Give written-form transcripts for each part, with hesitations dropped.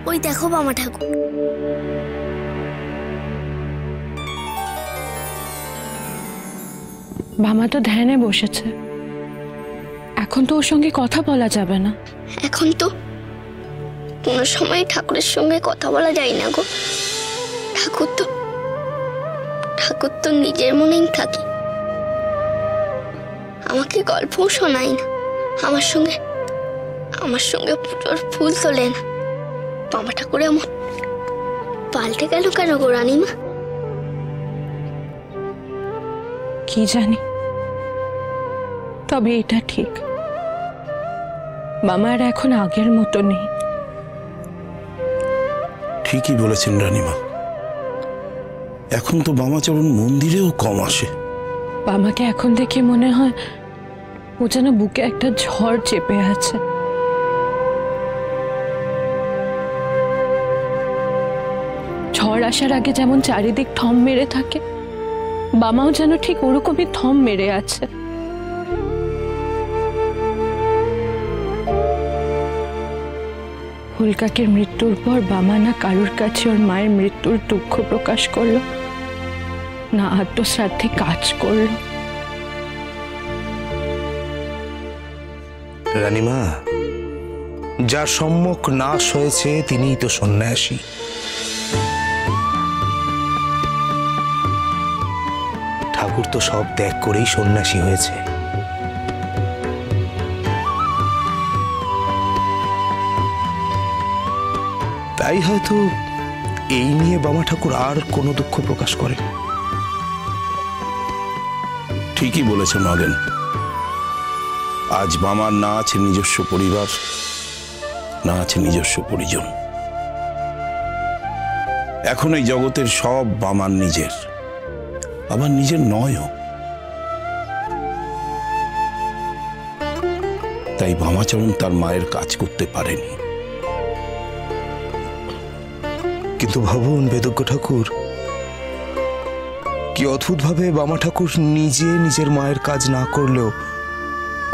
ওই দেখো বামা ঠাকুর। বামা তো ধ্যানে বসেছে, এখন তো ওর সঙ্গে কথা বলা যাবে না। এখন তো কোনো সময় ঠাকুরের সঙ্গে কথা বলা যায় না গো। ঠাকুর তো নিজের মনেই থাকে, আমাকে গল্পও শোনায় না, আমার সঙ্গে পুজোর ফুল তোলে না। বাবা ঠাকুর এমন পাল্টে গেল কেন গো রানীমা? কি জানি, তবে এটা ঠিক, বাবা আর এখন আগের মতো নেই। ঠিকই বলেছেন রানীমা, এখন তো বামাচরণ মন্দিরেও কম আসে। বাবাকে এখন দেখে মনে হয় ও যেন বুকে একটা ঝড় চেপে আছে। ঝড় আসার আগে যেমন চারিদিক থম মেরে থাকে, বামাও যেন ঠিক ওরকমই থম মেরে আছে। ফুলকাকের মৃত্যুর পর বামা না কারুর কাছে ওর মায়ের মৃত্যুর দুঃখ প্রকাশ করলো, না আত্মশ্রাদ্ধে কাজ করলো। রানীমা, যার সম্মুখ নাশ হয়েছে তিনিই তো সন্ন্যাসী। ঠাকুর তো সব ত্যাগ করেই সন্ন্যাসী হয়েছে। তাই হয়তো এই নিয়ে বামা ঠাকুর আর কোনো দুঃখ প্রকাশ করে। ঠিকই বলেছেন নগেন, আজ বামার না আছে নিজস্ব পরিবার, না আছে নিজস্ব পরিজন। এখন এই জগতের সব বামার নিজের, আবার নিজের নয়ও। তাই বামাচরণ তার মায়ের কাজ করতে পারেনি। কিন্তু ভাবুন বেদজ্ঞ ঠাকুর, কি অদ্ভুতভাবে বামা ঠাকুর নিজে নিজের মায়ের কাজ না করলেও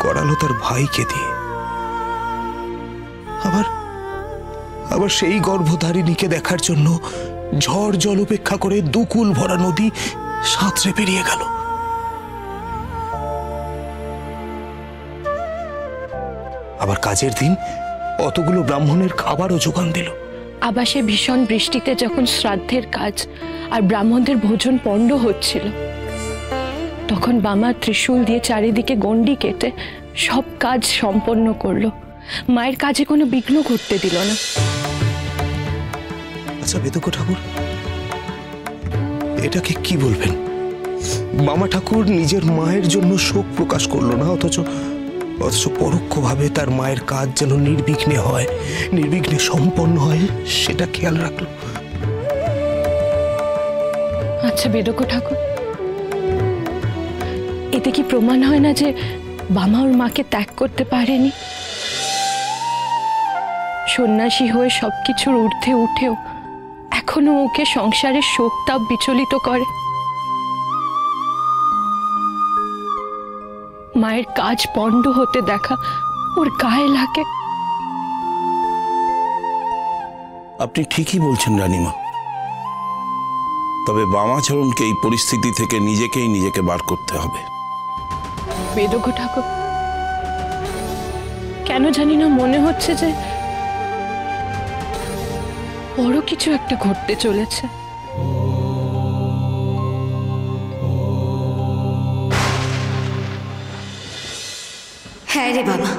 করালো তার ভাইকে দিয়ে। আবার সেই গর্ভধারিণীকে দেখার জন্য ঝড় জল উপেক্ষা করে দুকুল ভরা নদী সাঁতরে পেরিয়ে গেল। আবার কাজের দিন অতগুলো ব্রাহ্মণের খাবারও যোগান দিল। আবার সে ভীষণ বৃষ্টিতে যখন শ্রাদ্ধের কাজ আর ব্রাহ্মণদের ভোজন পণ্ড হচ্ছিল, তখন বামা ত্রিশূল দিয়ে চারিদিকে গণ্ডি কেটে সব কাজ সম্পন্ন করলো, মায়ের কাজে কোনো বিঘ্ন ঘটতে দিল না। আচ্ছা বেদজ্ঞ ঠাকুর, এটাকে কি বলবেন? বামা ঠাকুর নিজের মায়ের জন্য শোক প্রকাশ করলো না, অথচ পরোক্ষভাবে তার মায়ের কাজ যেন নির্বিঘ্নে সম্পন্ন হয় সেটা খেয়াল রাখলো। আচ্ছা বেদজ্ঞ ঠাকুর, এতে কি প্রমাণ হয় না যে বামা ওর মাকে ত্যাগ করতে পারেনি? সন্ন্যাসী হয়ে সবকিছুর ঊর্ধ্বে উঠেও এখনো ওকে সংসারের শোক তাপ বিচলিত করে। মায়ের কাজ পণ্ড হতে দেখা ওর গায়ে লাগে। আপনি ঠিকই বলছেন রানীমা, তবে বামাচরণকে এই পরিস্থিতি থেকে নিজেকে বার করতে হবে। বেদজ্ঞ ঠাকুর, কেন জানি না মনে হচ্ছে যে বড় কিছু একটা ঘটতে চলেছে। হ্যাঁ রে বাবা,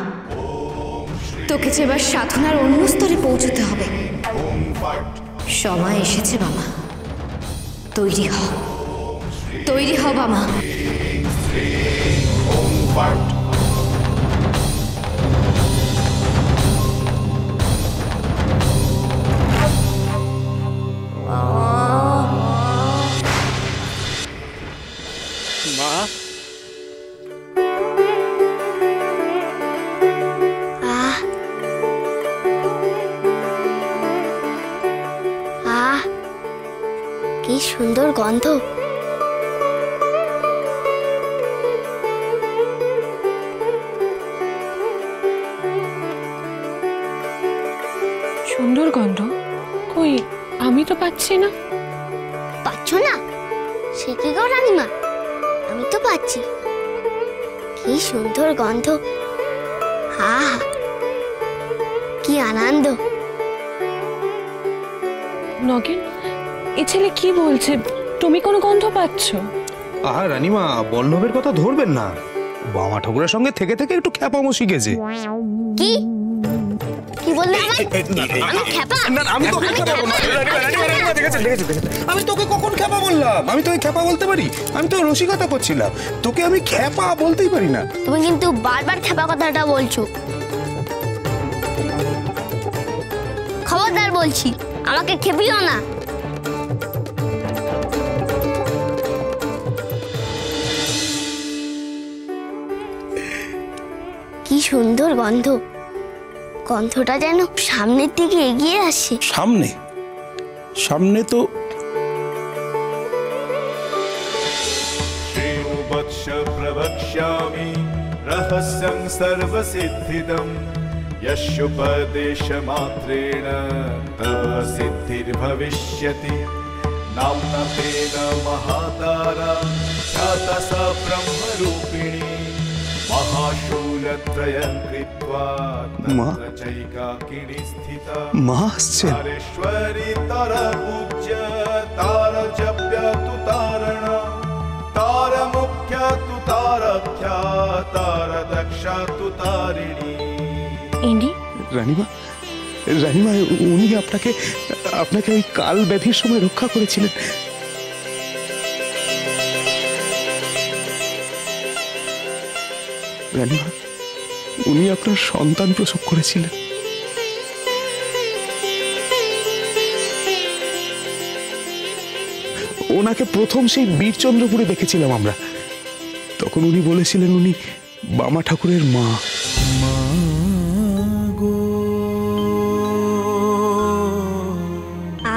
তোকে যে এবার সাধনার অন্য স্তরে পৌঁছতে হবে। সময় এসেছে বাবা, তৈরি হ বাবা। মা, কি সুন্দর গন্ধ। সুন্দর গন্ধ, কই আমি তো পাচ্ছি না। পাচ্ছ না? সে কি গো রানীমা, আমি তো পাচ্ছি। কি সুন্দর গন্ধ, হা হা, কি আনন্দ। নগেন, এ ছেলে কি বলছে? তুমি কোনো গন্ধ পাচ্ছ? আহা রানীমা, বল্লভের কথা ধরবেন না। বাবা ঠাকুরের সঙ্গে থেকে থেকে একটু খ্যাপামো শিখেছে। কি কি বললে আমায়? আমি খ্যাপা? আমি তোকে কখন খ্যাপা বললাম? আমি তোকে খ্যাপা বলতে পারি? আমি তো রসিকতা করছিলাম, তোকে আমি খ্যাপা বলতেই পারি না। তুমি কিন্তু বারবার খ্যাপা কথাটা বলছো। খবরদার বলছি, আমাকে খেপিও না। কি সুন্দর গন্ধ, গন্ধটা যেন সামনের দিকে এগিয়ে আসে। সামনে সামনে তো श्रीनुवत्स प्रवक्ष्यामि रहस्यं सर्वसिद्धिदं यस्योपदेशमात्रेण तव सिद्धिर्भविष्यति नाम्ना तेन महातारा ख्याता सा ब्रह्मरूपिणी महाशूलत्रयं कृत्वा तत्र चैकाकिनी स्थिता মা আসছেন। तारेश्वरी तार पूज्य तार जप्य तु तारण तार मुख्य तु तारख्या तार दक्षा तु तारिणी। ইনি রানীমা, রানীমা, উনি আপনাকে আপনাকে ওই কাল ব্যাধির সময় রক্ষা করেছিলেন। রানীমা, উনি আপনার সন্তান প্রসব করেছিলেন। ওনাকে প্রথম সেই বীরচন্দ্রপুরে দেখেছিলাম আমরা, তখন উনি বলেছিলেন উনি বামা ঠাকুরের মা।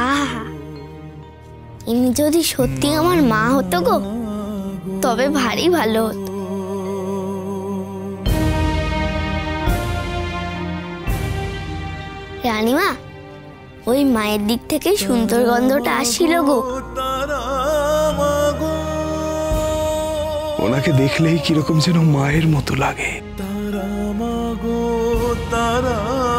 আহা, ইনি যদি সত্যি আমার মা হতো গো, তবে ভারী ভালো হতো। রানীমা, ওই মায়ের দিক থেকে সুন্দর গন্ধটা আসছিল গো। ওনাকে দেখলেই কিরকম যেন মায়ের মতো লাগে। तारा